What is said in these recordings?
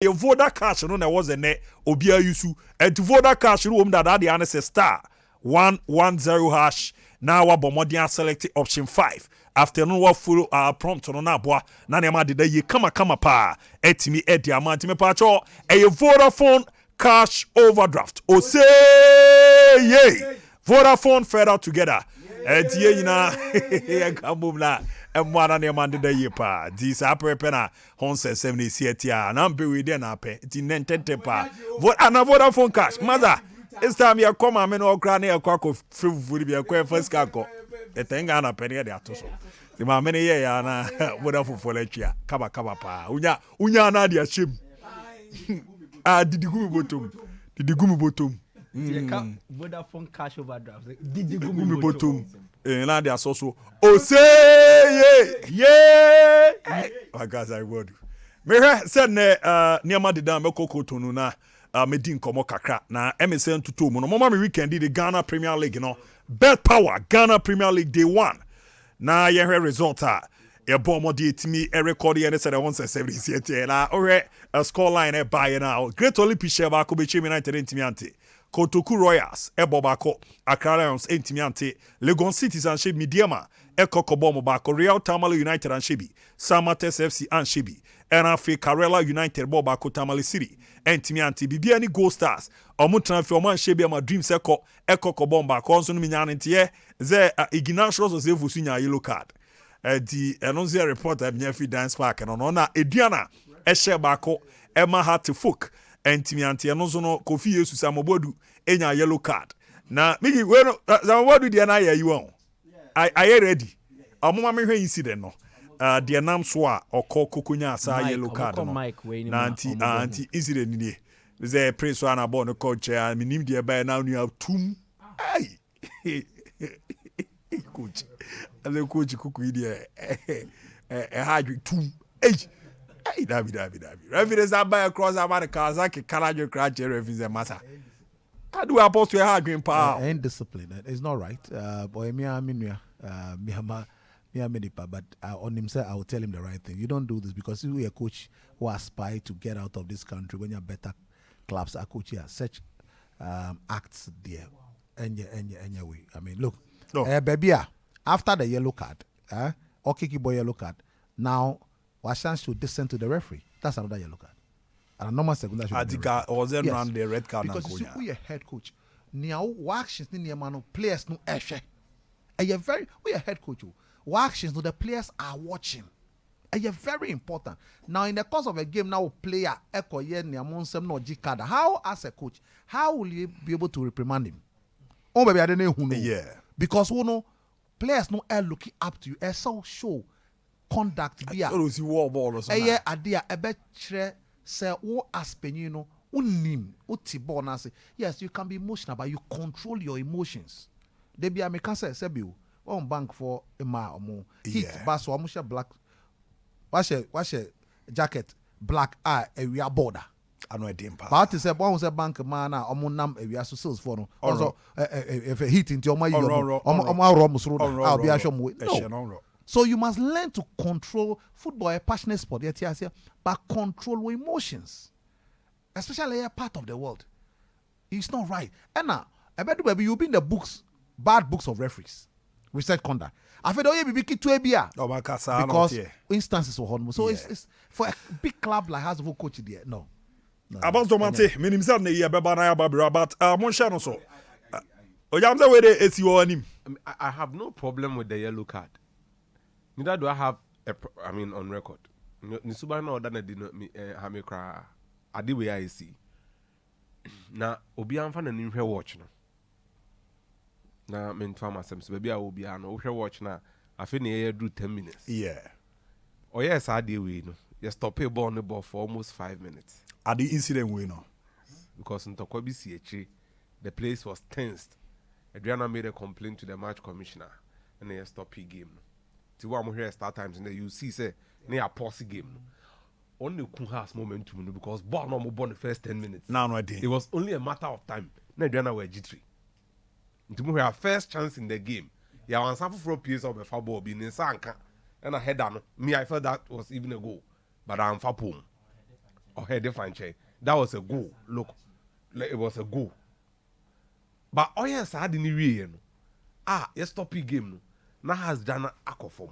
your voter cash no na was a net obia yusu and to voter cash room that the answer star 110 hash now abomodian select option 5 after no wa full prompt no na boa na ne ma de ye kama pa etimi e dia ma ntimi pa cho e Vodafone cash overdraft o say ye Vodafone further together etie nyina e kamum na emwana ne mande da ye pa di sa prepe na honse 70 etia na mbe we de na pe ti nentente pa Vodafone cash mother this time you come and no cry na akwa free be akwa first car ko etenga na pe ne de atoso the ma me ye ya na Vodafone for lecture kaba pa unya na de ashem didi gumi bottom Vodafone cash overdraft didi gumi bottom na de asoso o say yeah I guess I would me said ne niama de dan me kokotonu na me din komo kakra na MSN tuto mu no mama me weekend the Ghana Premier League no Bet Power Ghana Premier League day 1 na ye result e bom mo de etimi e record ye ne said 170 na a score line e buy now Great Olympic share ba ko be chimi United entimi ante Kotoku Royals e bobako Accra Lions entimi ante Legon Cities and Shebi Mediama e kokobo mo ba ko Real Tamale United and Shebi Samates FC and Shebi NFA Karela United bobako Tamale City entimi ante bibia ni Gold Stars omo transfer omo Shebi ama Dreams e kokobo ba ko nso no minyane nte ze Ignatius Osefu sunya yellow card the announcer report at Nyafi Dance Park and on Ediana Eshe Bako Emma Hart Folk and Timianti and no Kofi Yesu Samobodu enya yellow card. Now Miki what do the anaya you on? I ready. A mama incident no. The nam swa or call Kukunya sa yellow card. Auntie incident ni. There's prince one about the coach and minim dear by now you have two. Aye. Coach. The coach kuku idea hard two dabi reference buy across about Kawasaki Karajo Crash reference matter how do I supposed to a hard green power and discipline it's not right boy me but on himself I will tell him the right thing. You don't do this because you are a coach who aspire to get out of this country when you're better clubs are coach here such acts there and your way. I mean look baby after the yellow card, or kicky boy yellow card, now Washan should descend to the referee. That's another yellow card. And a normal second that should or then run the red card. Because you see, we are head coach. Now, actions in the man players no eshe. And you're we are head coach. Actions no the players are watching. And you're very important. Now, in the course of a game, now player echo yen niamonsem no G card. How as a coach, how will you be able to reprimand him? Oh baby, I don't know who know. Yeah. Because who know players no are looking up to you. A so show conduct be a. Oh, see war ball or something. Yeah, idea a bet say who aspen you know unim uti ball na say yes you can be emotional but you control your emotions. They be a me can say you on bank for a ma or more heat bass or musha black. Wash a jacket black eye a we are border. I know a dim part. But it say one say bank man na omunam we are so sales for no. Also if a heat into my I'll be assured no. So you must learn to control football, a passionate sport, but control your emotions, especially a part of the world. It's not right. And now, I bet you you've been the books, bad books of referees, research conduct. I feel you be key to a beer because instances of hormones. So it's for a big club like has a coach there. No. About Tomate, minimum ne ya beba na ya babira, but mon shano so. Oyamza we de esi wo anim. I have no problem with the yellow card. Neither do I have on record. Nisuba na oda na di no ha me kra. Ade we I see. Na obi amfa na nhwe watch no. Na me ntwa masem so baby a obi a no hwe watch na afi na ye do 10 minutes. Yeah. Oh yes, ade we no. You stop a ball on the ball for almost 5 minutes. At the incident we know. Because in Tokobi CHA, the place was tensed. Adriana made a complaint to the match commissioner and they stopped the game. To one here start times and you see say they are pause the game. Only Kunhas momentum because ball no more the first 10 minutes. No, I didn't. It was only a matter of time. Adriana were G3. To our first chance in the game. Yeah, one sample for a piece of a foul ball being in Sanka and a head down. Me, I felt that was even a goal. But I'm for pum. or head different chair. That was a goal. Look, it was a goal. But oh yes, I didn't read. Yes, stop the game. No. Now has done a form.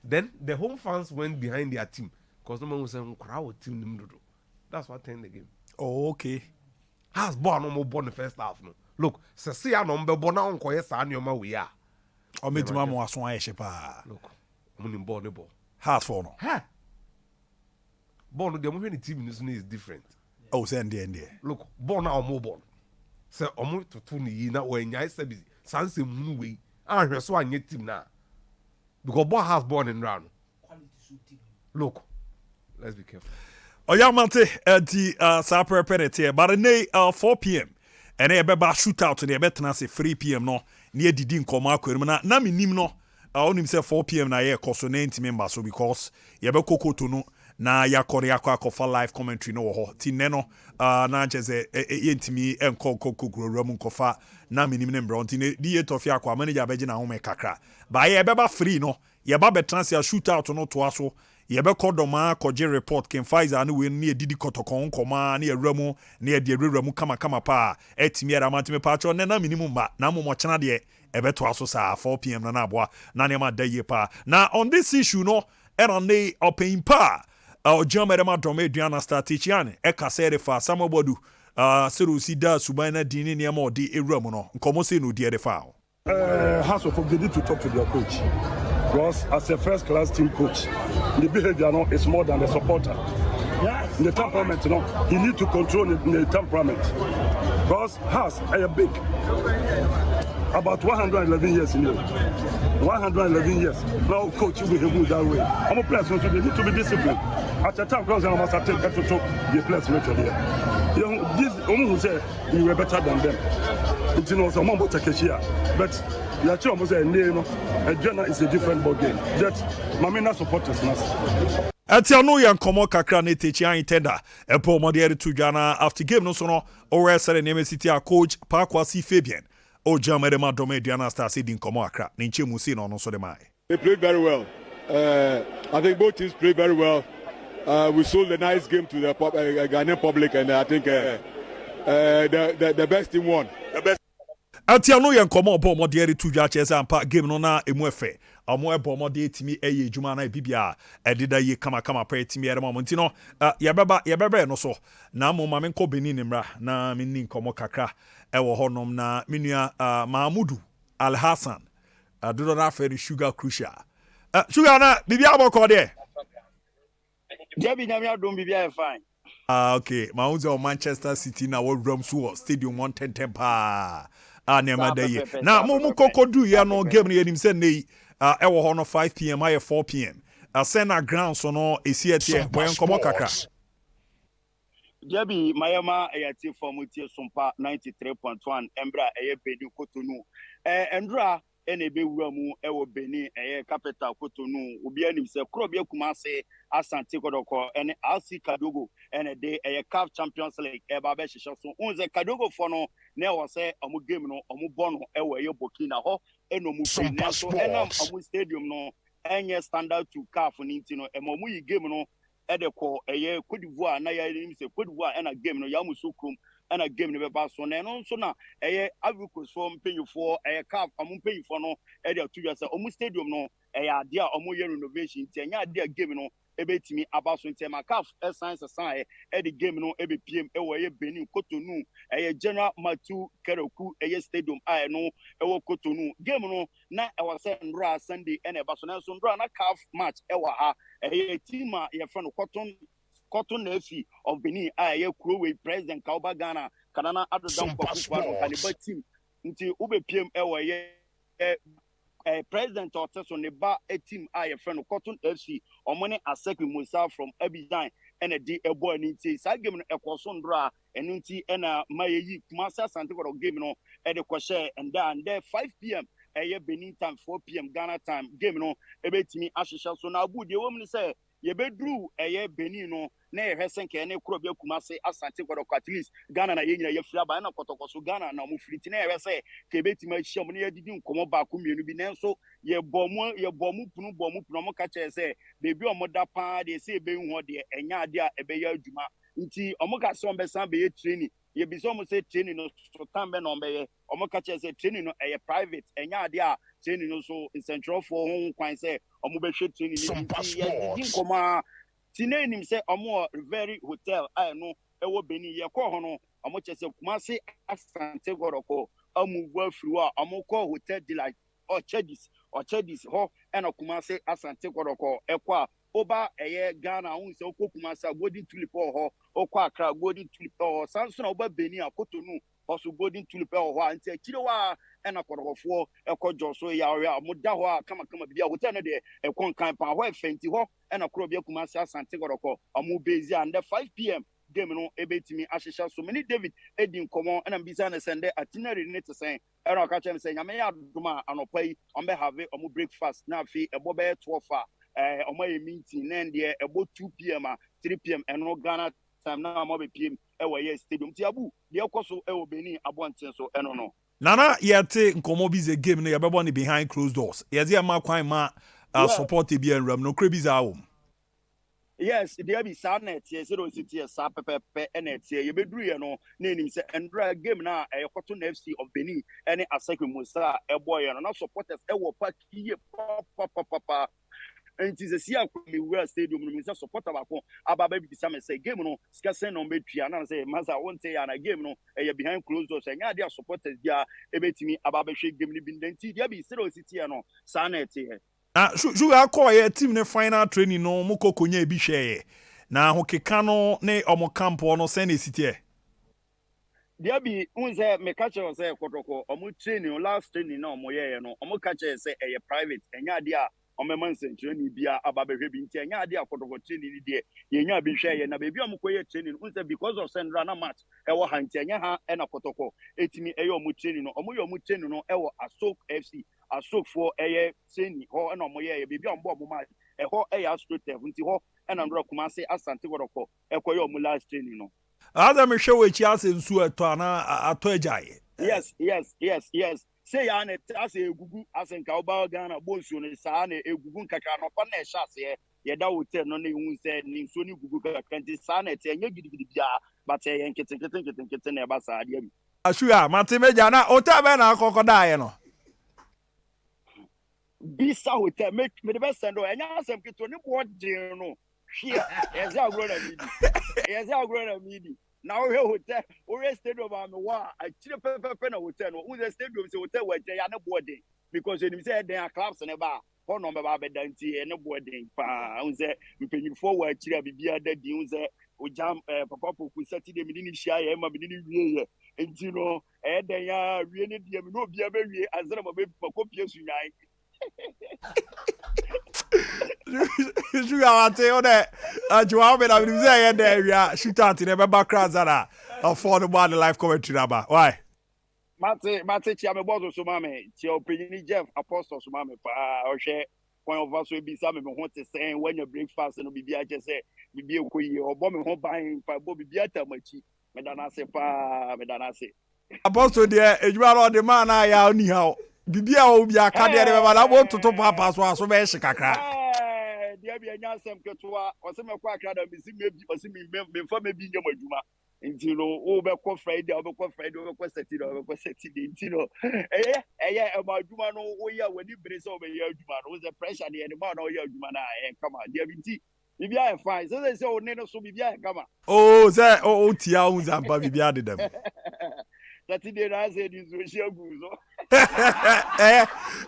Then the home fans went behind their team because no one was saying crowd team them do. That's what turned the game. Oh, okay. Has born no more born the first half. No. Look, say I number born now on koye sa nyoma we are. O me tuma mo aso ayehye pa. Look, I'm in born the ball. Has for no. Ha. Born the movie team is different. Oh, send there. Look, born now more born. Say omo to tuni na when nyai say busy. Sanse mu we. Ah, hwe so anye team na. Because ball has born in round. Look, let's be careful. Oyamante the Sapper penalty, but nay 4 p.m. and a beba shootout in the betna say 3 p.m. no near the din koma kwem na me nim no on himself 4 p.m. na ye koso 90 members so because ye be kokoto no na ya kore akwa live commentary no ho ti ne no na cheze yentimi enko kokokuro mu kofa na me nim ne mbro ti ne di etofia akwa manager beje na ho me kakra ba ye beba free no ye ba betransia shootout no to aso ye be kodoma koje report ken Pfizer ne we ne didi kotokon koma ne ewramu ne de ewramu kama pa etimi era mantime pa cho ne na minimum ba na mo chana de ebe to aso sa 4 p.m. na aboa na ne ma daye pa na on this issue no era ne open pa ojamere ma dome duana statichiane e kasere fa samobodu seru sida subana dini ne ma odi ewramu no nkomo se no de fa House of they need to talk to their coach. Because as a first-class team coach, the behavior is more than the supporter. Yes. The temperament, he need to control the temperament. Because has a big, about 111 years in 111 years. Now coach will behave that way. I'm a player, so they need to be disciplined. At the time, because I must have to talk the players later here. You know, this who say you were better than them. It's some more take but you actually almost say no, a journal is a different ball game. That Mamina supporters must. Atia no yan komo kakra ne techi an tender epo mo de to Ghana after game no so no or sele name city a coach Pakwasi Fabian o jamere ma dome Diana Star din komo akra ne nche musi no so de mai. They played very well. I think both teams played very well. We sold a nice game to the Ghanaian public, and I think the best team won. The best. Atia no yan komo obo mo de to Dwa chese ampa game no na emu efe amo ebo mo de timi eye adwuma na bibia edida ye kama pa timi ere mo ntino ya beba no so na mo ma menko Benin nimra na menni komo kakra ewo honom na menua Mahmudu Al Hassan adodo na afere sugar crucial sugar na bibia aboko de Debi nyamia dom bibia fine. Okay, Mahmudu of Manchester City na wo ram so stadium 110 pa nema day na mo kokodu ya no game ne yanim se nei ewo ho no 5 p.m. aye 4 p.m. Sena ground so no esiete boy nkomo kakra Debi mayama ayati formutie Sompa 93.1 embra eye Benin Kotonu endra ene be wura mu ewo Benin eye capital Kotonu obi anim se kro be Kumase Asante Kodoko ene RC Kadogo ene de eye CAF Champions League e ba be hihye so unze Kadogo for no na wo se omu game no omu bono ewo eye Burkina ho eno mu Benin so enam omu stadium no enye standard to CAF ni ntino e mo mu yi game no edeko eye Cote d'Ivoire na ya nim se Cote d'Ivoire ena game no ya musu krum ena game no be ba so na no so na eye Africa's for mpanyufo eye CAF amumpanyufo no e de atu se omu stadium no eye ade a omu ye renovation ti enya ade a game no ebetimi abaso ntema CAF science science e de game no ebe PM e wo ye Benin Kotonu eye General Matu Kereku eye stadium a no e wo Kotonu game no na e wo se Ndra Sunday ene baso na so Ndra na CAF match e wo ha eye team a ye fa no Cotton Nefi of Benin eye Kurowe president Kauba Ghana kanana adodam kwakuwa no kaniba team nti ube PM e wo ye president Oteso ne ba a team a friend Cotton FC omone Aseki Musa from Abidjan and a di ebo ni ti sa game no ekoso ndra enu nti na mayeyi Kumasi Asante Kodo game no e de kwhye and there 5 p.m. Benin time 4 p.m. Ghana time game no ebetimi ahihye so na abu de wo mni say ye bedru Benin no na ye hwesen ke na ekuro bia Kumasi Asante Kodo at least Ghana na ye nyina ye fira ba na kotokoso Ghana na mu friti na ye hwese ke betima ahia mo na ye didi nkomo ba ko mienu bi nenso ye bomu punu mo ka che say bebi omo da pa de say be hu de enya ade a ebe ya adwuma nti omo ka so mbesan be training ye bi so mo say training no so time be no be omo ka che say training no private enya ade a training no so central for ho kwan say omo be hwe training ni nti ye din koma tine nim say omo very hotel no ewo beni ye ko ho no omo che say Kumasi Asante Goroko amu wa firi a omo ko hotel delight or chedis ho ena Kumasi Asante Goroko ekwa oba Ghana un se okọ Kumasi Golden Tulip ho okọ Accra Golden Tulip ho sanso na oba Beni Akotonu also Golden Tulip ho anti akire wa ena korofo ekọ so ya amoda ho a kama bia hotel no de ekọ kan pa ho efenti ho ena koro bia Kumasi Asante Goroko amu bezi and 5 p.m. game no ebetimi ahihya so many David edin komo ena mbisa na sende itinerary ne te sen era ka chem say nyame ya doma anopa yi on be have omo breakfast na afi ebo be 12 omo ye meeting na ndie ebo 2 p.m. 3 p.m. eno Ghana time na omo be pm ye stadium ti abu de ekoso Beni abonten so eno no nana yete nkomo bi ze game no yebebo ni behind closed doors yeze ma kwan ma support bi enram no krebi za wo. Yes, there be sadness. Yes, so city sa pepe enet ye bedru ye no na enim se endra game na Cotton FC of Benin any Asake Musa boy no na supporters wo park ye papa and it is a sia kwemi stadium no say supporter ba ko ababa bi sa me say game no sika sen no betua na say masa won say ya na game no behind closed doors nya dia supporters dia ebetimi ababa hwe game ni bi ndenti dia bi so city no sa na ete Sugar call your team ne final training no muko konya bi hwe na hokeka no ne omo camp no send city e dia bi unze me catch say kotoko omo training last training na omo ye no omo catch say private enya dia omo man training bia ababehwe bi nti enya dia kotoko training ni dia ye nya bi hwe ye na be bi omo koye training unze because of sendra na match ewo ha nti enya ha na kotoko etimi omo training no omo ye omo training no ewo Asok FC Asok for training ho na omo ye be bi omo omo match ho astroturf nti ho na ndro Kumasi Asante Goroko ekoye omo last training no Ada me hwe we chi ase nsu eto na ato ajaye. Yes. Say ya na ase egugu ase nka oba Ghana bonsu ne sa na egugu nkaka no pa na ehya ase ye da hotel no na ehun se ni nso ni gugu kaka nti sa na ete enya gidigidi bia but ye nkete na eba sa ade bi. Asua mate meja na hotel be na akokoda ye no. Bisa hotel me the best send enya asem kito ni bo din no. Here, yes, I grow na midi. Now we hotel, we stadium am wa. I chire pepe na hotel no. We stadium say hotel we ya na boarding because you say there are clubs na ba. Ho no be ba bedanti na boarding pa. We say mpanyinfo wa chire bibia da di we say o jam papa poku Saturday mi ni hia ye ma mi ni wie ye. Enti no den ya wie ne die mi no bia be wie azra ma be kopie sunyan. Sugar wate on that. Joao me na we say there area shoot out in the background that affordable the life commentary number. Why? Mate chia me bozo so mame. Chia opinion Jeff Apostle so mame pa o hwe kwan over so bi sa me ho te say when your breakfast no bibia je say bibia koyi obo me ho ban pa bo bibia tamachi. Me dana se pa me dana se. Apostle there ejuma ro the man na ya oni ha. Bibia o bia ka de be ba na bo toto papa so be hye kakra. Dia bi anya asem ketoa o se me kwa akra da misi mebi o se me fa mebi nyam adwuma nti no o be ko Friday o be ko Saturday nti no e ma adwuma no o ya wani bere so o be ya adwuma no o the pressure dey anymore na o ya adwuma na kama dia bi nti bibia e fine so say o ne no so bibia e kama oh say o tia o nzamba bibia de dem Saturday na say di so share guzo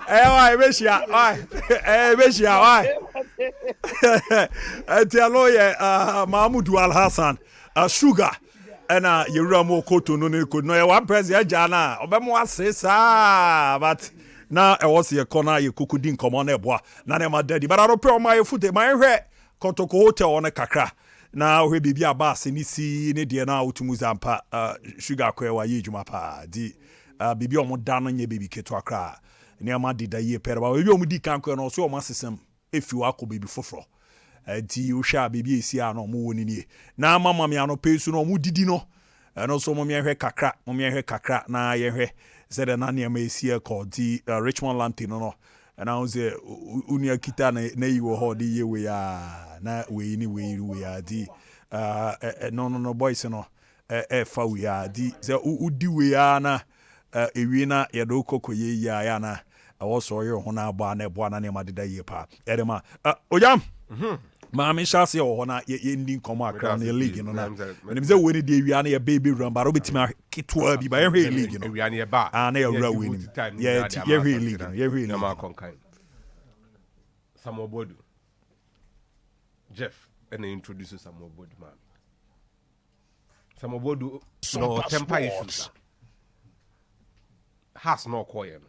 why meshia why tia lawyer Mahmoud Al Hassan Sugar na yewura mo koto no ne ko no ye one person agya na obemo asesa but na e was ye corner ye kokudi nkomo na eboa na na ma daddy but I don't pray on my foot my hwe kotoko hotel on kakra na hwe bibia aba ni si ne de na otumu zampa Sugar kwa wa ye djuma pa di bibi omo da no nye baby keto akra ne ama dida ye pere ba bibi omo di kanko no so omo asesem efi wa ko baby foforo di wo hwa baby esi a no mo woni nie na mama me ano pesu no omo didi no no so mo me hwe kakra na ye hwe zede na ne ma esi e ko di Richmond Lantin no na wo ze unia kita na yiwo ho di ye we ya na we ni we ya di no boys no fa we a di say udi we a na ewie na ye do kokoye ya na also your hona ba na ebo na ma deda ye pa edema ojam maame shase wo na ye ndi komo akra na league no na menim say we ni de ewia na ye baby run ba robetima ketwa bi ba ye hwe league no ewia na ye ba na ye wura we ni ye hwe league no ye hwe na ma konkan Samuel Bodu Jeff and introduce Samuel Bodu man Samuel Bodu no temper issues has no koyen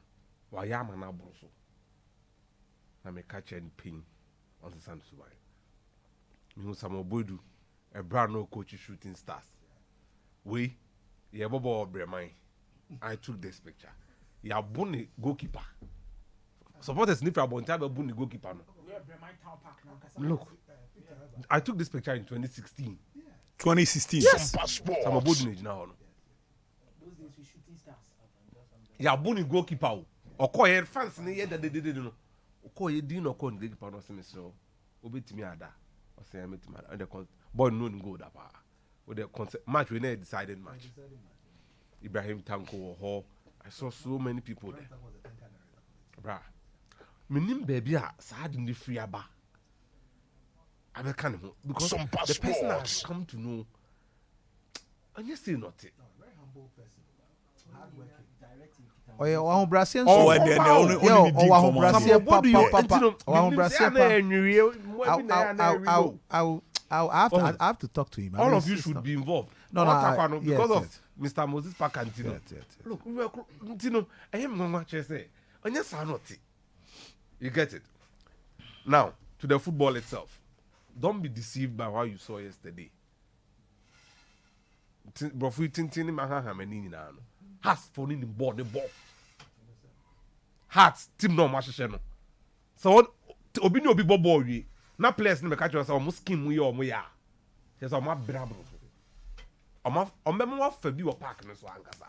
wa ya ma na bro so na me catch and pin on the sand so me who Samuel Bodu a brand no coach shooting stars we ye bobo breman I took this picture ya boni goalkeeper supporters need for about time boni goalkeeper no look I took this picture in 2016 yes Samuel Bodu na now no ya boni goalkeeper okoye fans ne ye de no okoye din no kon goalkeeper no se me so obetimi ada o se metimi ada the boy no go da pa with the match we never decided match Ibrahim Tanko ho I saw so many people there bra minim baby a sad in the free aba I can't because Sompa the person has come to know and you say not it very humble person hardworking Oh yeah, one Brazilian. Oh, and then only one Brazilian. I have to talk to him. All of you should be involved. No, because of Mr. Moses Pakantino. Look, we are Tino. I am going to say, and yes, I'm not. You get it. Now to the football itself. Don't be deceived by what you saw yesterday. Brofu tintini maha menini na ano. Has for in the ball. Hearts team no match no. So obi ni obi ball wi. Na players ni me catch us almost skin mu ye omo ya. Just omo bra bro. Omo wa fa bi wo park no so ankasa.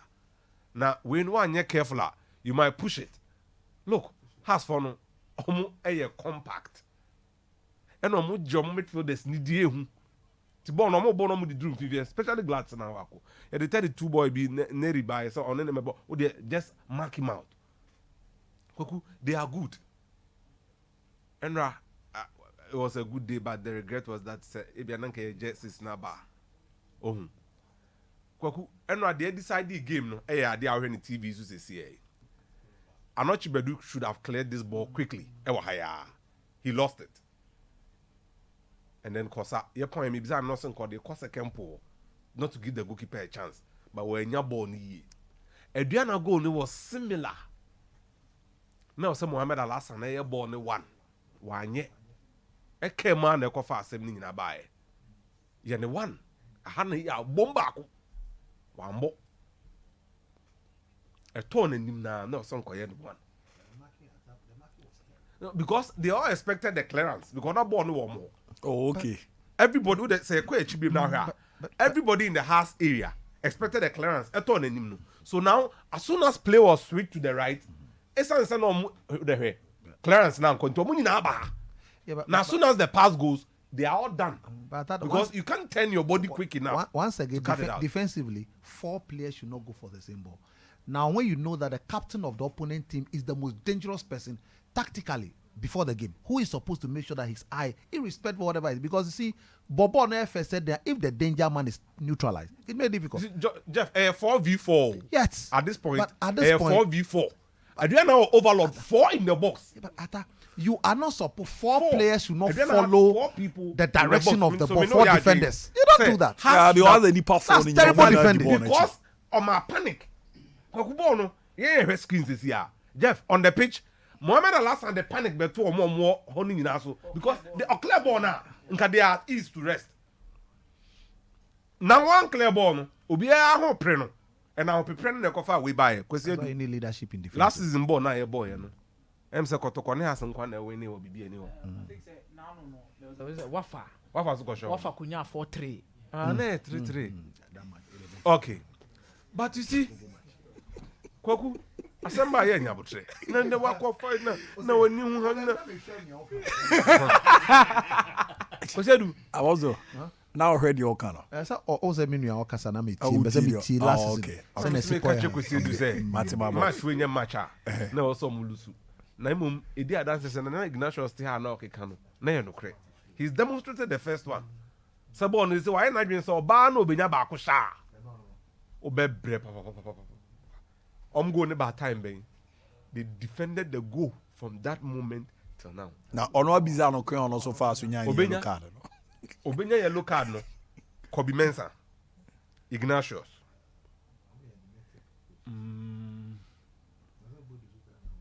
Na we no anye careful you might push it. Look, has for no omo compact. And omo jom midfielders ni die hu. Ti ball no mo di dream FIFA, especially Gladson na wako. E dey tell the two boy be nearly by so on them just mark him out. Koku, they are good. And it was a good day, but the regret was that Ebiananke jerseys na ba. Oh. Koku, and they decided the game no. They are already TV so say. Anochi Bedu should have cleared this ball quickly. He lost it. And then Kosa, your point maybe I'm not saying called the Kosa Kempo, not to give the goalkeeper a chance, but when your ball ni. Adriana goal was similar. Now some Mohamed Alassane na your ball ni one ye. A came man the kofa assembly na buy. Ye ne one. A hand ya bomba ko. One bo. A tone in him na no some koye one. No, because they all expected the clearance because that ball no more. Oh, okay. Everybody would say, everybody in the house area expected a clearance. So now, as soon as play was switched to the right, clearance now. Now, as soon as the pass goes, they are all done. Because you can't turn your body quick enough. Once again, defensively, 4 players should not go for the same ball. Now, when you know that the captain of the opponent team is the most dangerous person tactically, before the game, who is supposed to make sure that his eye, irrespective of whatever it is, because you see, Bobo FS said that if the danger man is neutralized, it may be difficult. Jeff, 4v4. Yes. At this point, but at this point, 4v4. I do not overload 4 in the box. Yeah, but Ata, you are not supposed. 4 players should not follow the direction of the ball. 4 defenders. You don't do that. That's terrible defending. Because on my panic, screens here. Jeff on the pitch. Mohamed Alassane the panic but 2 or more honing in also because the clear ball now they are easy to rest. Now one clear ball obi a ho pre no and now preparing the cover we buy because any leadership in defense. Last season ball na boy no em se kotoko ne hasan kwa na we ni obi bi ani ho. I think say now no there was a Wafa so go show. Wafa kunya 4-3. Ah na 3-3. Okay. But you see Kwaku Asamba ye nyabutre. Na nde wako fight na wani hu ha na. Kosedu. Awozo. Now heard your kind of. Esa oze minu ya okasa na me Oh, team. Bese me dear. team last Oh, season. okay. Sɛ na Me si catch kɔ you say you say Matima match when you match na also mulusu. Na imum edi adanse se na Ignatius still ha na okeka no. Na ye no kre. He's demonstrated the first one. Sabon is why na dwen so ba na obenya ba ko sha. Obebre papa. Go ne ba time ben. They defended the goal from that moment till now. Now, ono biza no kwen ono so far so nya yellow card no. Obenya yellow card no. Kobe Mensah. Ignatius.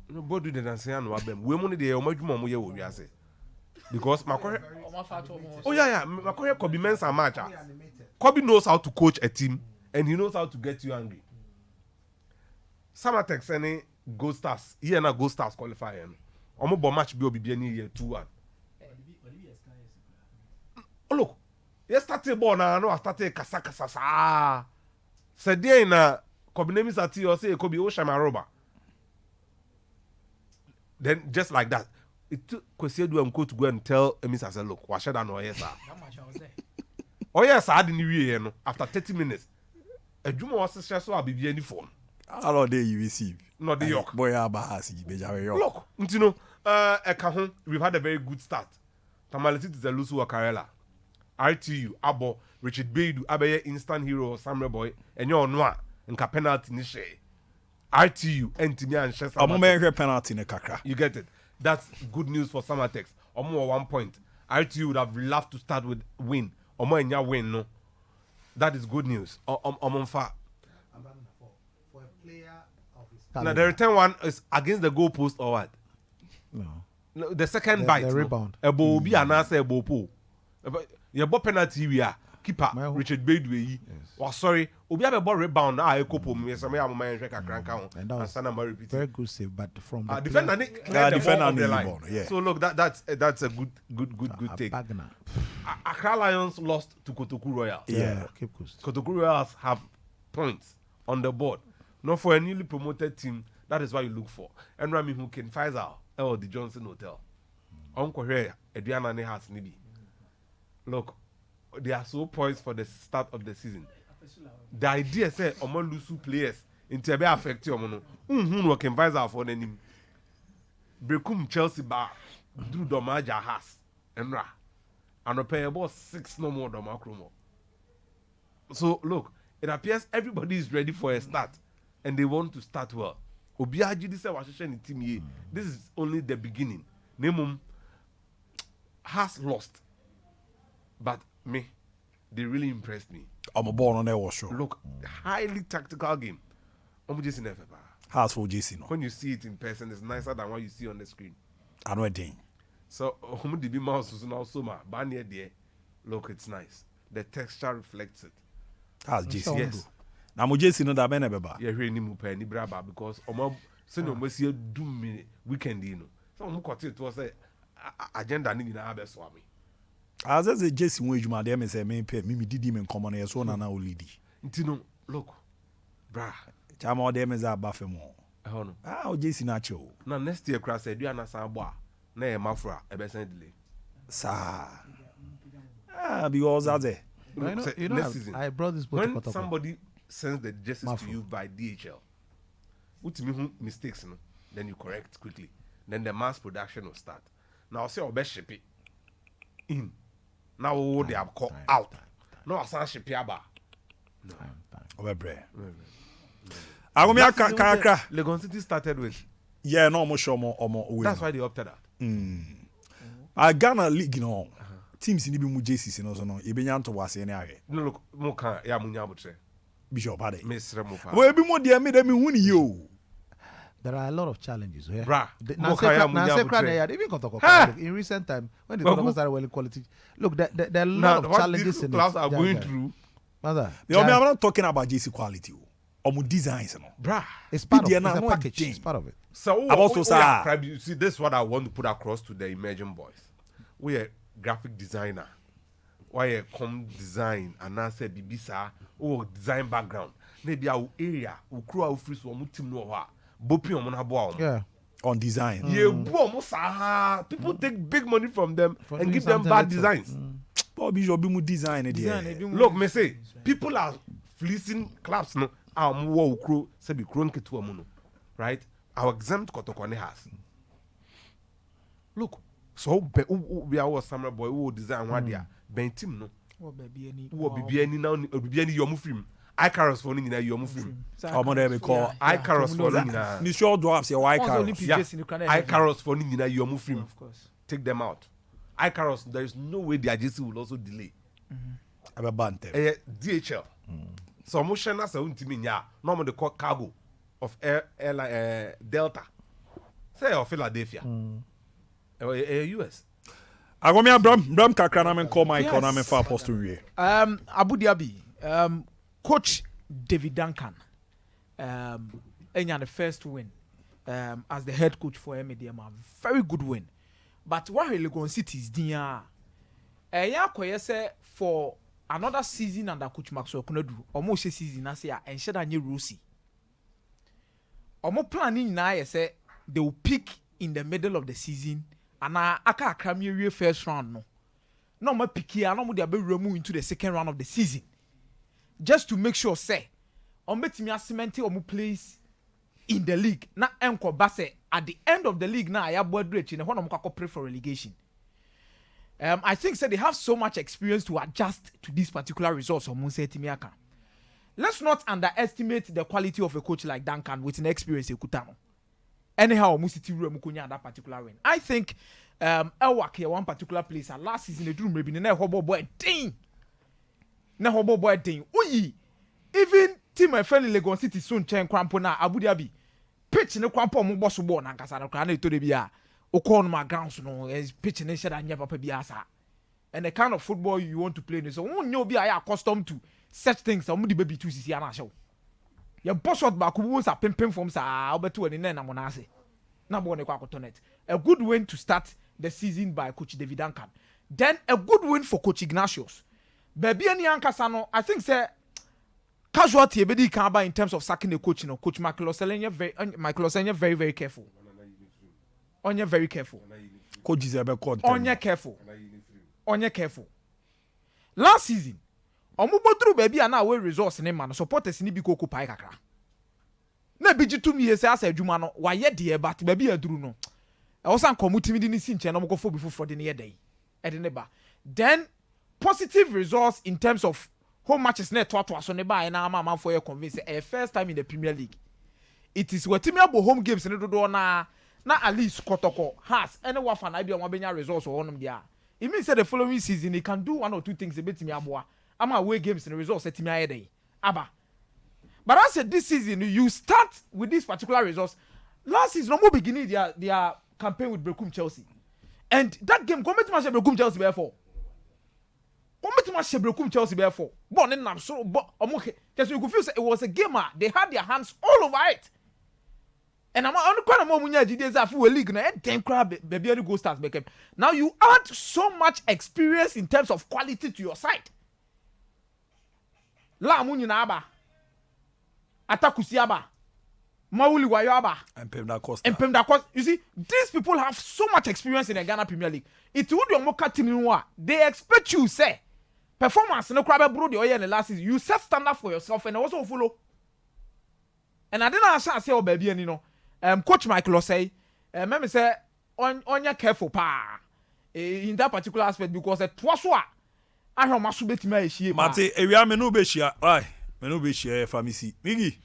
No bodu de dan say no abem. We money de e omadwuma mo ye wo wiase. Because Makoye Oh yeah. Makoye Kobe Mensah match. Kobe knows how to coach a team and he knows how to get you angry. Samatex any Gold Stars. Here na Gold Stars qualifier no. Omo bo match bi obi any year 2-1. Oh look. You started ball na no started kasa sa. Said there na Kobe name is at you say Kobe o shamaroba. Then just like that, it took Kwesi and Co to go and tell Emis I said, look, what should I know? Yes, sir. Oh, yes, I didn't know. After 30 minutes, a Juma was successful. I'll be any phone. How day you receive? Not the York. Boy, Abahasi, Bejawe York. Look, you know, Ekahon, we've had a very good start. Tamaletit is a Lusu Wakarela. RTU, Abo, Richard Beidu, Abaye Instant Hero, Samuel Boy, and your Noah, and penalty Nishe. RTU, Entimia and Chester. I'm penalty in kakra. You get it. That's good news for Samatex. Omo 1 point. RTU would have loved to start with win. Omo enya win no. That is good news. Omo fa. For a player of his Now the return one is against the goalpost or what? No, the second bite. The rebound. Ebo obi anase ebo po. Your ball penalty we are keeper Richard Bedway. Oh sorry, obi have a ball rebound na e kopo me some am man hwe kakranka ho. And that was very good save, but from the defender the line. Yeah. So look, that's a good take. Accra Lions lost to Kotoku Royals. Yeah, Cape Coast. Kotoku Royals have points on the board. Not for a newly promoted team. That is what you look for. And Rami who can Faisal or the Johnson Hotel. Uncle here, Ediana ne has nibi. Look, they are so poised for the start of the season. The idea say Omo Lusu players into be affect you no. No can Faisal for the name. Brekum Chelsea bar Drew Domaja has Enra. And pay about 6 no more Domakromo. So look, it appears everybody is ready for a start and they want to start well. Obiaji this team this is only the beginning. Nemum has lost. But me, they really impressed me. I'm a born on there was sure. Look, highly tactical game. Just in House for JC no. When you see it in person, it's nicer than what you see on the screen. I know a thing. So the big mouse is now summer. Banner there. Look, it's nice. The texture reflects it. House JC. Yes. Now mo JC no da be na beba. Yeah, here ni mu pa ni braba because omo say no see do me weekend you know. So omo cut it was a agenda ni na abeso ami. As a JC mo ejuma dem say me pay me didi me nkomo na yeso na na olidi. Ntino look. Bra. Chama dem is abafe mo. No. O JC na che o. Na next year crash say do na san bo a na e mafra e be send delay. Sa. Because that's it. You know, next season. I brought this book when to somebody sends the jerseys to you by DHL, who mistakes, no? Then you correct quickly. Then the mass production will start. Now say obe ship it in. Now they are called out. No, I say ship it back. No. Obe bre. Agomia kakra. Legon City started with. Yeah, no mo show mo. That's why they opted out. I Ghana league no. Teams ni bi mu JCC no so no. E be nyanto wase ne ahe. No look, mo kan ya munya botre. Bishop Ade. Mesre mo fa. Well, be more dear me dem hu ni yo. There are a lot of challenges. Yeah? Bra. In recent time, when the tournament started well quality, look, there are a lot of challenges in class it. are going through. Mother, I'm not talking about JC quality. Or designs, no. Bra. It's part of it. It's It's a a package. thing. It's part of it. So you see, this is what I want to put across to the emerging boys. We are graphic designer. Why a com design and I say bibisa or design background. Maybe our area will crew our free so team no ha. Bopi on boa. Yeah. On design. Yeah, people take big money from them and give them bad designs. Oh, be your bimu design it. Look, me say people are fleecing clubs no. Our war crew say be crown ketu amuno, right? Our exempt kotokwane has. Look, so we are summer boy who design one dia. Ben team no. Who be any now? Be any yomu film. I carros for ni na yomu film. How much they call I carros for ni na. Ni sure dwarfs your white carros. I carros for ni na yomu film. Of course. Take them out. I carros. There is no way the agency will also delay. I'm a bante. DHL. So motion as a ultimate ya. Normally they call cargo of air Delta. Say of Philadelphia. US. I go me a Bram kakra na men call my economy for apostle we. Abu Dhabi. Coach David Duncan. The first win. As the head coach for MDM. Very good win. But what really going City is dia. Say for another season under Coach Maxwell Kunodu. Almost a season I say and shed a new Rusi. Almost planning now say they will pick in the middle of the season. And I can't come here first round no. No more pick here. No more they be removed into the second round of the season. Just to make sure say on bet me cement or place in the league. Na enko base at the end of the league na I board rich in one of pray for relegation. I think say they have so much experience to adjust to these particular results on Munse Timiaka. Let's not underestimate the quality of a coach like Duncan with an experience in Kutano. Anyhow, Musiti Mukunya that particular win. I think Elwak here one particular place and last season they drew maybe na hobo boy ding. Na hobo boy ding. Uyi. Even team my friend Legon City soon chen kwampo na Abu Dhabi. Pitch ne kwampo mo boss ball na nkasa na kwa na to de bia. Okon my grounds no is pitch ne sheda nya papa bia sa. And the kind of football you want to play so won you be accustomed to such things so mudi baby 2 cc ana show. Your boss shot back who was a pim from sa obeto ni na mo na ase. Na bo ne kwa kotonet. A good win to start the season by Coach David Duncan. Then a good win for Coach Ignatius. Baby any ankasa no I think say casualty ebedi kan ba in terms of sacking the coach no Coach Michael Osenya very very careful. Onye very careful. Coach is ebe content. Onye careful. Last season omubodru baby ana we resource ne man supporters ni bi koku pai kakra. Na biji tumi yesi asa adwuma no wa ye de but baby aduru no. E wo san komutimi di ni si nche no mokofo bi foforo de ne ye dai. E de ne ba. Then positive results in terms of home matches net to so ne ba na ama for you convince first time in the Premier League. It is what team abo home games ne do na at least kotoko has any wafa na bia wabenya results or honum dia. It means that the following season he can do one or two things a bit me aboa. Ama away games and the results at me ayedai. Aba. But I said this season you start with these particular results. Last season no more beginning their campaign with Brekum Chelsea. And that game come to match Brekum Chelsea therefore. Come to match Brekum Chelsea therefore. But then so but just you could feel it was a game they had their hands all over it. And I'm on quite a moment days after a league and 10 crab baby go start back. Now you add so much experience in terms of quality to your side. La munyi na aba. Atakusi aba. Mauli wayo aba. And Pemda Costa. You see, these people have so much experience in the Ghana Premier League. It would be a team they expect you say performance no crab bro the in the last season. You set standard for yourself and also follow. And I didn't say oh baby you know. Coach Michael say, me say on your careful pa in that particular aspect because it was what I have masu betima ehie ma. Mate ewia me no be hia. Ai, me no be hia famisi. Migi.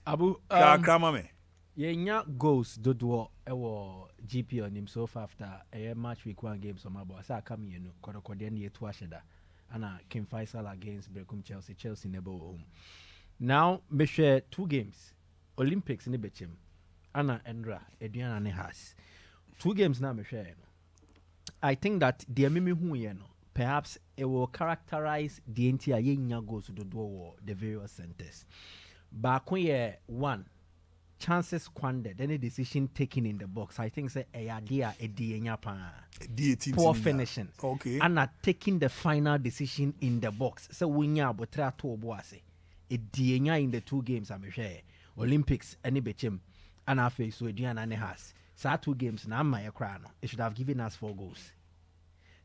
Abu ya krama me. Yenya goals dodo ewo GP on him so far after a match week 1 game so mabo asa come you know kodokode na yetu asheda ana Kim Faisal against Brekum Chelsea never home. Now me share 2 games Olympics ni bechem Anna Endra Ediana ne has 2 games now me share no. I think that the mimi hu ye no perhaps it will characterize the entire yenya goals to do the various centers. Back when 1 chances squandered, any decision taken in the box. I think say a idea poor finishing. Okay. And not taking the final decision in the box. So we nya botra to boase. A dienya in the 2 games I'm share. Olympics any bechem and I face so Diana ne has. So 2 games na my crown. It should have given us 4 goals.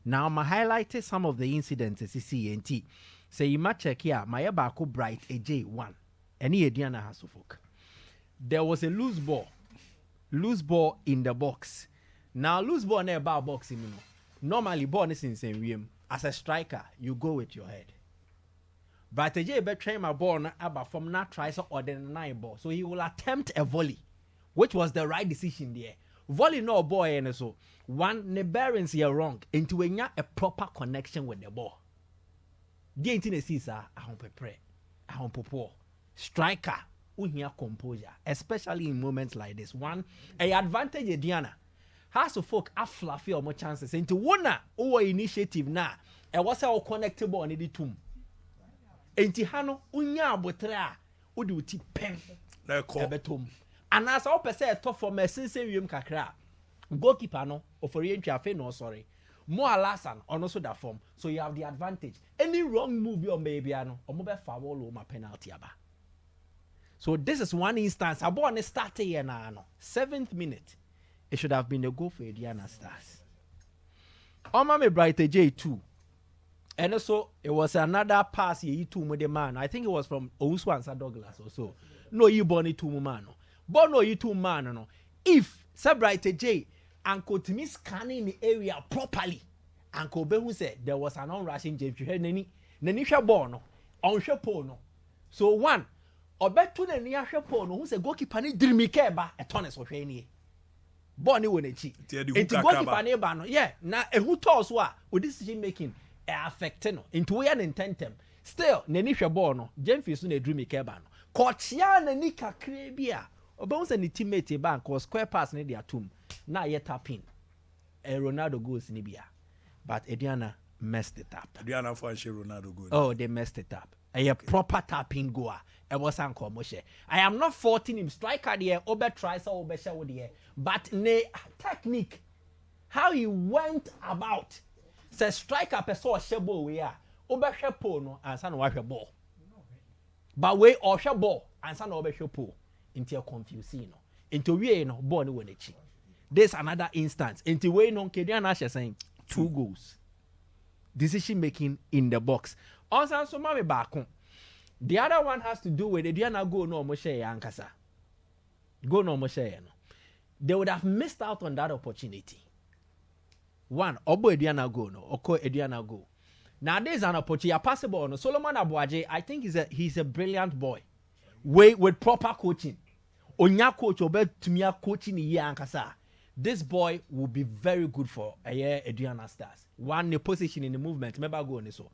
Now, I highlighted some of the incidents as CNT. Say, you might check here, my Bako Bright AJ1. Any Ediana Hasselfolk. There was a loose ball in the box. Now, loose ball near bar boxing. Normally, ball is in same room. As a striker, you go with your head. But AJ be train my ball about from not try so ordinary ball. So he will attempt a volley, which was the right decision there. Volley no boy and so one the bearings here wrong into a proper connection with the ball. The internet is I hon popo striker unya composure, especially in moments like this. One a advantage Diana has to folk a fluffy or more chances into one or initiative na e was all connectable on the tomb. Enti hano unya abotra odi uti pen na ebetom. And as all per se top for me since wiem kakra. Goalkeeper no oforientwa afa no sorry. Mo alasan on also that form. So you have the advantage. Any wrong move your baby no omo be foul my penalty aba. So this is one instance. I born start here na no. 7th minute. It should have been a goal for Ediana Stars. Oma me bright J2. And also it was another pass here to the man. I think it was from Owusu Douglas or so. No you born it to man. But no you two man no. If Sabright J and could me scanning the area properly, and Kobe said there was an on-rushing James. You heard Nani Shabono on Shapono. So one, or bet to the near Shapono who said goalkeeper ni dreamy keba a tonnes of any. Bonnie when it cheat. It's goalkeeper neighbor. Yeah, now a who toss what with this decision making affected into an intentem. Still, Nani Shabono, James is a dreamy keba. Kochian and Nika Krebia. About any teammate bank or square pass near their tomb. Now yet tapping. Ronaldo goes in Libya. But Ediana messed it up. Ediana for Ronaldo goes. Oh, they messed it up. A proper tapping goer. I was Uncle Moshe. I am not faulting him. Striker the over tries or over show the but ne technique. How he went about. Says striker person shebo we are. Over shepo no and son wash ball. But we or ball and son over shepo. Into a confusing no. Into we no born when it. There's another instance. Into we no Kedian Asher saying 2 goals. Decision making in the box. Also, so mami back. The other one has to do with the Diana go no Moshe Yankasa. Go no Moshe no. They would have missed out on that opportunity. One, Obo Ediana go no, Oko Ediana go. Now there's an opportunity. Possible no. Solomon Abuaje, I think he's a brilliant boy. With proper coaching. Onya coach obe tumia coaching ye ankasa. This boy will be very good for a year Ediana Stars. One the position in the movement, remember go on so.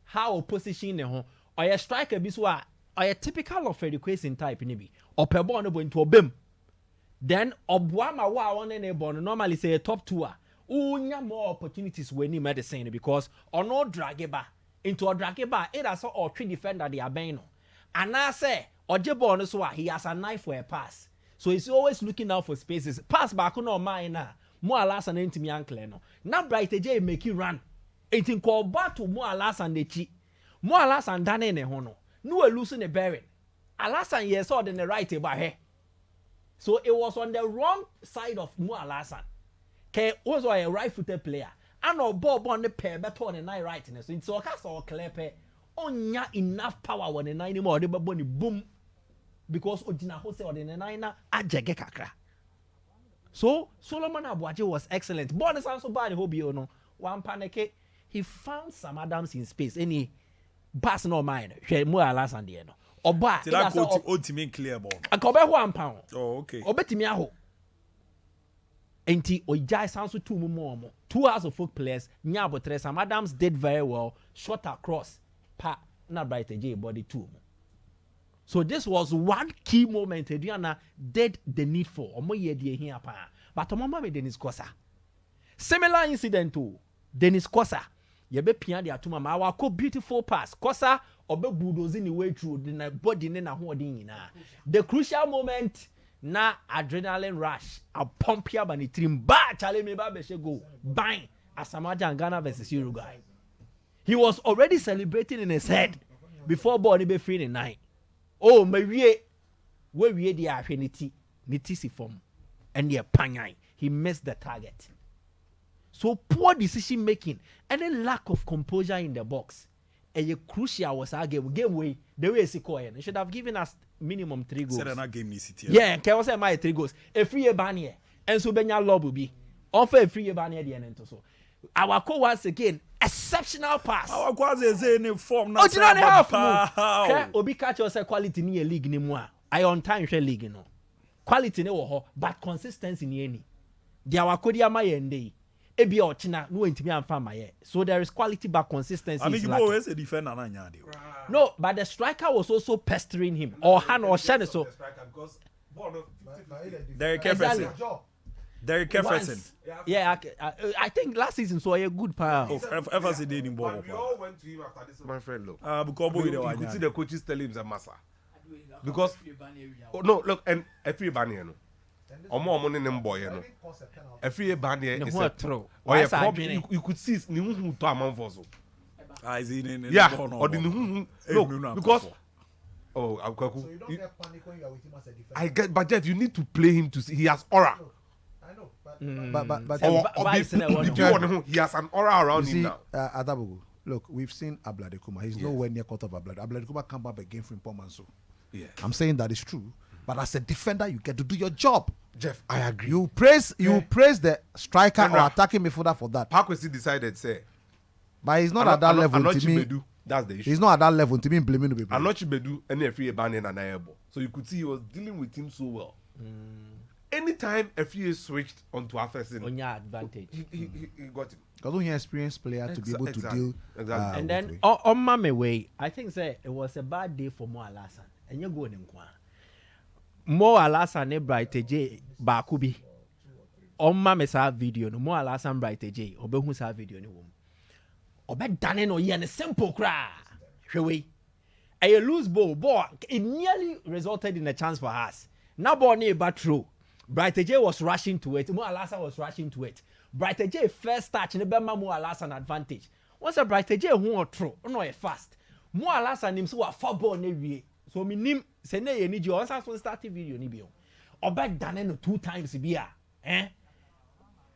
How position ne ho or a striker biswa or a typical of education type nibi. Or per ball no go into obem. Then obwama wa one ne born normally say a top 2er. Unya more opportunities when he medicine because or no drageba into a drageba it has or 3 defender they are bang no. And I say Ojebo no so he has a knife for a pass. So he's always looking out for spaces. Pass back no mine na. Mo alas and into me uncle no. Now Bright J make you run. It in call battle mo alas and the chi. Mo alas and dane ne hono. No losing a bearing. Alas and yes or the right about here. So it was on the wrong side of Mo Alasan. Ke was a right-footed player. And no ball on the pair better on the night rightness. So it's all cast or clear pair. Onya enough power when the 9 more the bony boom. Because Ojina Hose or the 9 ajege kakra. So Solomon Abuaje was excellent. Bonus also bad hobby no. One panic. He found Sam Adams in space. Any pass no mind. She more alas and the no. Oba. Did I go to ultimate clear ball? I cover £1. Oh, okay. Obetimi aho. Enti Ojai sounds to more. 2 hours of foot players. Nyabotre Sam Adams did very well. Shot across. Pa na Bright J body 2. So this was one key moment Adriana did the need for. Omo ye die here pa. But omama me Dennis Kosa. Similar incident to Dennis Kosa. Yebe pia de atuma ma wa ko beautiful pass. Kosa obe bulldoze ni way through the body ne na hoodin nyina. The crucial moment na adrenaline rush. A pump here by the team. Ba chale me ba be go. Bang. Asamaja and Ghana versus Uruguay. He was already celebrating in his head before ball be free in 9. Oh, my where we the affinity, nitisi form, and the panyai. He missed the target. So poor decision making and then lack of composure in the box. And you crucial was our game way the way Sikoyan. They should have given us minimum 3 goals. Said that game ni city. Yeah, can I say my 3 goals? A free banner and so Benya Lob will be offer a free banner at the end so. Our co once again exceptional pass. Our quasi say in form now. Oh, you don't have Obi catch us a quality in a league ni more. I on time share league no. Quality no ho, but consistency ni any. Dia wakodia my ende. Ebi ochina no ntimi amfa maye. So there is quality but consistency. I mean, you always a defender na nya de. No, but the striker was also pestering him. Or hand or shane so. Derek Jefferson. Derek Jefferson. Yeah, I think last season so a good power. Jefferson did in ball. We all went to him after this, my friend. Look, because you could see the coaches tell him a massa. Because no, look, and a free banner, no. Omo money name boy, no. A free banner is a throw. Or a problem. You could see new to a month or so. Yeah, or the look because. Oh, so you don't get panic when you are with him as a defender. I get, but Jeff, you need to play him to see he has aura. I know, but he has an aura around him now. Adabugu, look, we've seen Abladekuma. He's nowhere near cut off Abladekuma come back again from Pomanso. Yeah, I'm saying that is true. But as a defender, you get to do your job. Jeff, I agree. You praise the striker or attacking midfielder for that. Parkwesi decided say, but he's not at that level to me. That's the issue. He's not at that level to me blaming the people. I'm not Chibedu any free banning and Ayabo. So you could see he was dealing with him so well. Anytime FA switched onto Afesin, on your advantage, he got it. Because when you're experienced player to be able to deal. Exactly. And then on my way, I think say it was a bad day for Mo Alasan. And you're going in Kwa. Mo Alasan and Bright J Bakubi. On my sa video, no Mo Alasan Bright J, or Behun sa video ni wom. Obe dane no ye ne simple cry. Hwewe. A loose ball, it nearly resulted in a chance for us. Now ball near back through. Bright J was rushing to it. Mo Alasan was rushing to it. Bright J first touch ne be ma Mo Alasan advantage. Once a Bright J who or throw, no e fast. Mo Alasan him so wa four ball ne wie. So me nim se ne ye ni je once so start video ni bio. Obe dane no 2 times bia. And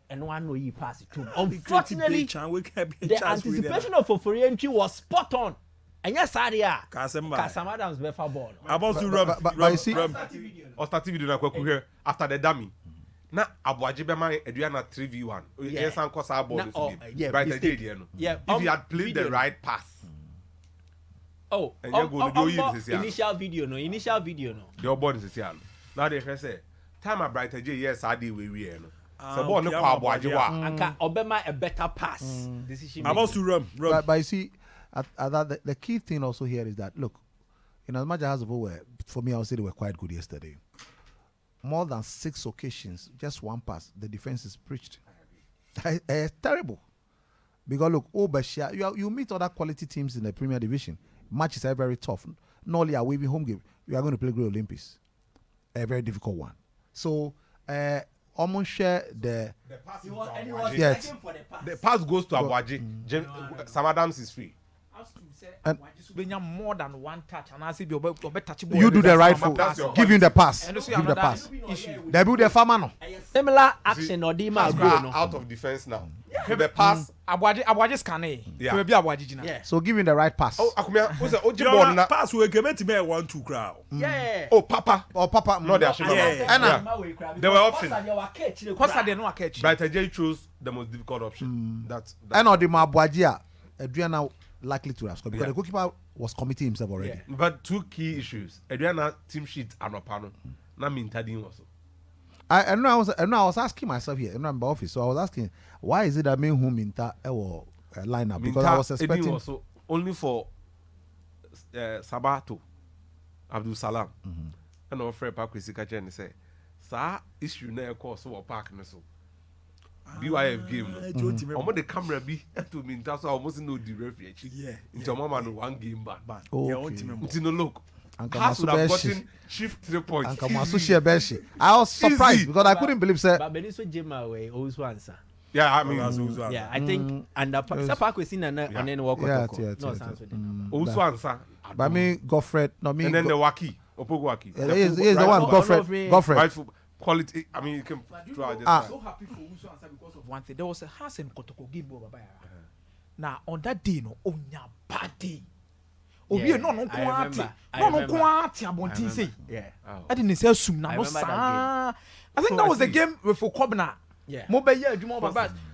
one way he passed it to him. Unfortunately, the anticipation of Fofori entry was spot on. And yes, Aria. Kasam Adams befa ball. About to rub, but you see, or start video na kweku here after the dummy. Na Abuaji Bema Adriana 3v1. Yes, and cause our ball this game. Right again, yeah. If you had played the right pass. Oh, and you go to initial video no. The ball is here. Now they say time a Bright J yes I did we no. So ball no kwa Abuaji wa. Anka Obema a better pass. Decision. About to run. But you see, the key thing also here is that look, in as much as for me I would say they were quite good yesterday. More than 6 occasions, just one pass, the defense is preached. It's terrible. Because look, Bashia, you meet other quality teams in the Premier Division. Matches are very tough. Not only are we home game, we are going to play Great Olympics. A very difficult one. So, almost share the pass. Yes. The pass goes to Abuaji. Sam Adams is free. And more than one touch, and I see you do the right foot. Give him the pass. Give the pass. They build the farmer no. Similar action or Dima out of defense now. The pass. Abuaji scanning. Yeah. So give him the right pass. Oh, Akumia, pass we give it to me 1-2 crowd. Yeah. Oh, Papa. No, they are sure. There were options. Bright J chose the most difficult option. That's and or the Abuaji Adriana likely to have scored because the goalkeeper was committing himself already. Yeah. But 2 key issues. Adriana team sheet and Opano. Na Mintadin also. I was asking myself here in my office. So I was asking, why is it that me who Minta or lineup? Because I was expecting also only for Sabato Abdul Salam. And our friend Pakwesi Kachen and say, "Sa issue na course or park na so." BYF game no. Omo the camera be to Minta so almost no the referee. Yeah. Into mama no 1 game back. Into no look. Has would have gotten shift 3 points. I was surprised because I couldn't believe that. But Beniso Jima way also answer. Yeah, I mean, yeah, I think and the Park we seen and then walk also answer. But me Goffred, no me. And then the Waki, Opogwaki. He is the one Goffred. Right foot. quality. I mean, you can try this. I'm so happy for Uso answer because of one thing. There was a house in Kotoko game over by. Now on that day, no, on your bad day. Obi no kwati. No kwati abontin say. Yeah. I didn't say sum na no sa. I think that was the game with Okobna. Yeah. But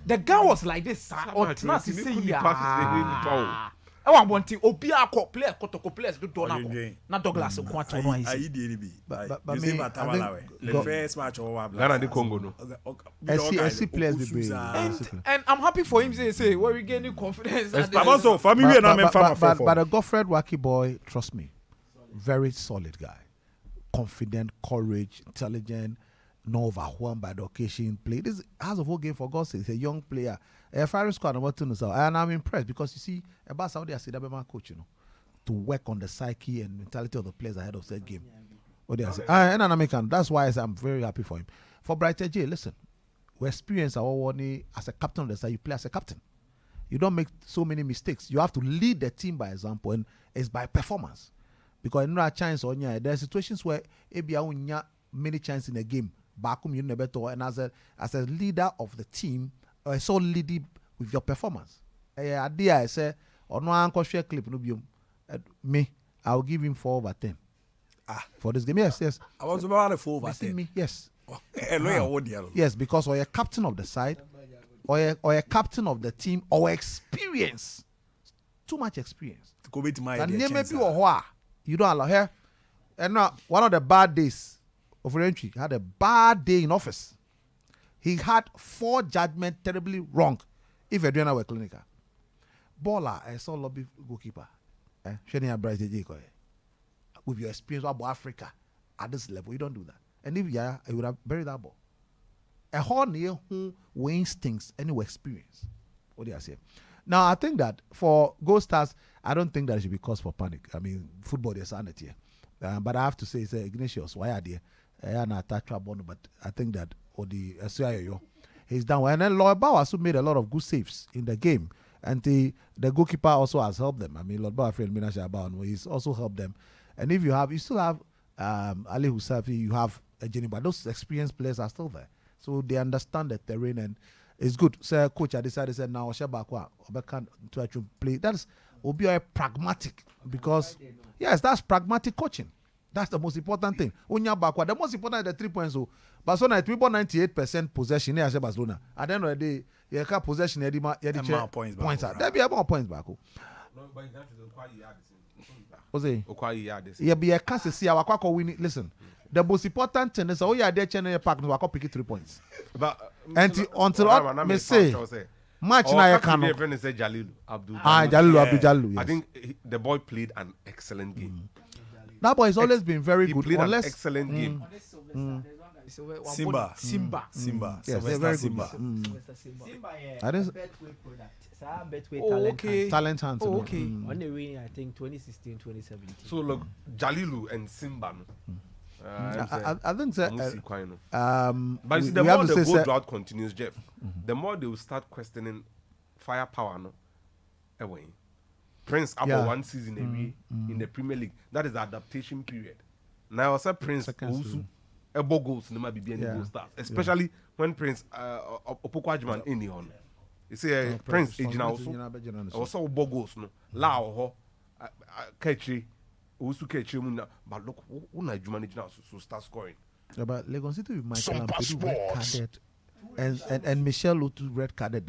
the guy was like this. Or trust say yeah. I want one thing. Obi akọ player Kotoko players do do na Douglas kwati no ayi die bi But you see Matabala the first match over Ghana the Congo no. I see players be brave. and I'm happy for him say we're regaining confidence. But also family na me farmer for. But a Godfred Waki boy, trust me, very solid guy, confident, courage, intelligent, not overwhelmed by the occasion. Play this has a whole game for God's sake. He's a young player. A firing squad number 2 and I'm impressed because you see about Saudi Arabia coach, you know, to work on the psyche and mentality of the players ahead of that game. What they say, and an American. That's why I'm very happy for him. For Brighton J, listen, we experience our one as a captain of the side. You play as a captain. You don't make so many mistakes. You have to lead the team by example, and it's by performance. Because in that chance on there are situations where Ebia many chances in a game. Bakum you never told, and as a leader of the team, I saw leading with your performance. Idea I say, or no uncle share clip no be me. I'll give him 4/10. For this game, yes. I was about a 4/10. Me, yes. Hello, yes, because or a captain of the side, or a captain of the team, or experience. Too much experience. To go with my And idea. maybe you don't allow her. And now one of the bad days of entry had a bad day in office. He had 4 judgments terribly wrong. If Adriana were clinical. Baller, I saw lobby goalkeeper. Shania Bryce with your experience about Africa at this level, you don't do that. And if you would have buried that ball. A whole near who instincts any experience. What do I say? Now I think that for Gold Stars, I don't think that it should be cause for panic. I mean, football is sanity. But I have to say, Ignatius, why are they? But I think that the SCIO, he's done well. And then Lord Bow also made a lot of good saves in the game. And the goalkeeper also has helped them. I mean, Lord Bow, friend Minasha Bound, he's also helped them. And if you still have Ali Housafi, you have Jenny, but those experienced players are still there. So they understand the terrain and it's good. So coach, I decided said now Shabakwa Obekan to actually play. That's will be a pragmatic because yes, that's pragmatic coaching. That's the most important thing. The most important is the 3 points. So Barcelona 98% possession here Barcelona. At the end of the day, you can possession points. There be more points back. Yeah, be a can't see our Kwako winning. Listen, the most important thing is oh yeah, they're channel pack no Kwako pick 3 points. But until me say match na you can. Jalil Abdul. Jalil. I think the boy played an excellent game. That boy has always been very He good. played an excellent game. Simba. Yes, they're very good. Talent hunt. Okay. On the way, I think 2016, 2017. So look, Jalilu and Simba. I think that. But you see, the more the goal drought continues, Jeff, the more they will start questioning firepower. No, away. Prince about 1 season away in the Premier League. That is the adaptation period. Now I said Prince also able goals no matter be any goal stars, especially when Prince Opokwajiman in the on. You see Prince Ejina also able goals no la ho catchy also catchy but look who na Jumani now so start scoring. Yeah, but Legon City with Michael Ampedu red carded and Michelle Lutu red carded.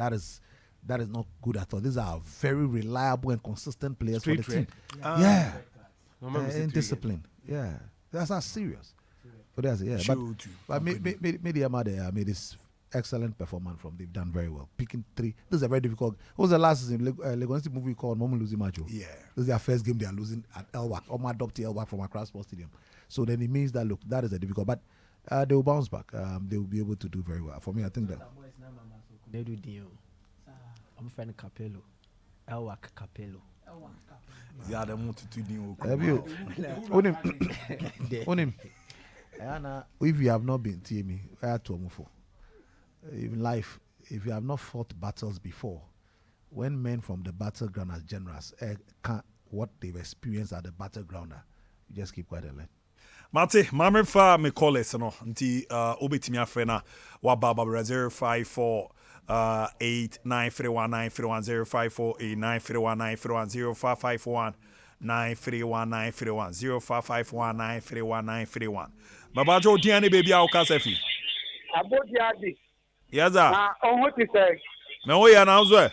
That is not good at all. These are very reliable and consistent players for the team. And discipline. Yeah, that's not serious. But that's But media made this excellent performance from. They've done very well. Picking 3. This is a very difficult. What was the last season? Legon movie called Momo Losing Macho. Yeah. This is their first game they are losing at Elwak. Or adopt Elwak from Accra Sports Stadium. So then it means that look, that is a difficult. But they will bounce back. They will be able to do very well. For me, I think that. They do deal. I'm friend Capello. Elwak Capello. Yeah, the multitude. Have you? On him. If you have not been TME, I had to move. In life, if you have not fought battles before, when men from the battleground as generals what they've experienced at the battleground, you just keep quiet and learn. Mate, mame fa me call it no. Nti obetimi afre na wa baba 054 8931931 0551 Baba Jo Diane baby a okasefi. Abodi adi. Yes sir. Na ohun ti say. Me wo ya na zo e.